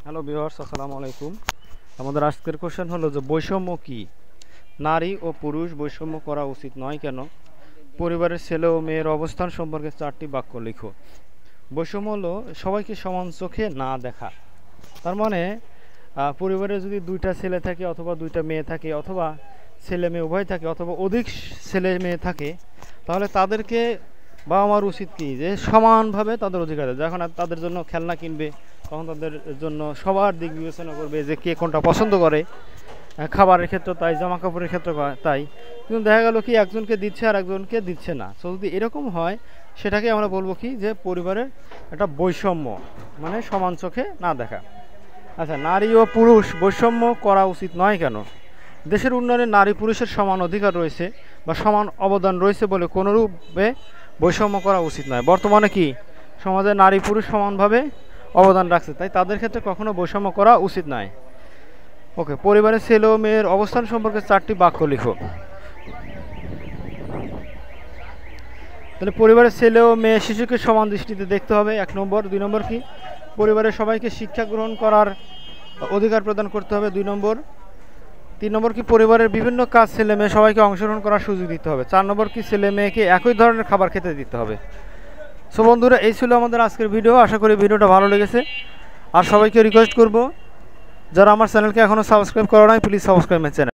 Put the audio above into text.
Hello viewers, আসসালামু আলাইকুম। আমাদের আজকের কোশ্চেন হলো যে বৈষম্য কি? নারী ও পুরুষ বৈষম্য করা উচিত নয় কেন? পরিবারের ছেলে ও মেয়ের অবস্থান সম্পর্কে 4টি বাক্য লিখো। বৈষম্য হলো সবাইকে সমান চোখে না দেখা। তার মানে পরিবারে যদি 2টা ছেলে থাকে অথবা 2টা মেয়ে থাকে অথবা ছেলে মেয়ে উভয় থাকে অথবা অধিক ছেলে মেয়ে থাকে, তাহলে তাদেরকে বাবা মার উচিত কি যে সমানভাবে তাদের অধিকার দেয়। যখন তাদের জন্য খেলনা কিনবে তখন তাদের জন্য সবার দিক বিবেচনা করবে যে কে কোনটা পছন্দ করে। খাবারের ক্ষেত্রে তাই, জামা কাপড়ের ক্ষেত্রে তাই। কিন্তু দেখা গেল কি একজনকে দিচ্ছে আর একজনকে দিচ্ছে না। সো যদি এরকম হয় সেটাকে আমরা বলবো কি যে পরিবারের একটা বৈষম্য, মানে সমান চোখে না দেখা। আচ্ছা, নারী ও পুরুষ বৈষম্য করা উচিত নয় কেন? দেশের উন্নয়নে নারী পুরুষের সমান অধিকার রয়েছে বা সমান অবদান রয়েছে বলে কোনোরূপে বৈষম্য করা উচিত নয়। বর্তমানে কি সমাজে নারী পুরুষ সমানভাবে অবদান রাখছে, তাই তাদের ক্ষেত্রে কখনো বৈষম্য করা উচিত নয়। ওকে, পরিবারের ছেলে ও মেয়ের অবস্থান সম্পর্কে 4টি বাক্য লিখো। তাহলে পরিবারের ছেলে ও মেয়ে শিশুকে সমান দৃষ্টিতে দেখতে হবে, 1 নম্বর। 2 নম্বর কি পরিবারের সবাইকে শিক্ষা গ্রহণ করার অধিকার প্রদান করতে হবে, 2 নম্বর। 3 নম্বর কি পরিবারের বিভিন্ন কাজ ছেলে মেয়ে সবাইকে অংশগ্রহণ করার সুযোগ দিতে হবে। 4 নম্বর কি ছেলে মেয়েকে একই ধরনের খাবার খেতে দিতে হবে। সো বন্ধুরা, এই ছিল আমাদের আজকের ভিডিও। আশা করি ভিডিওটা ভালো লেগেছে। আর সবাইকে রিকোয়েস্ট করব, যারা আমার চ্যানেলকে এখনও সাবস্ক্রাইব করা নাই, প্লিজ সাবস্ক্রাইব মাই চ্যানেল।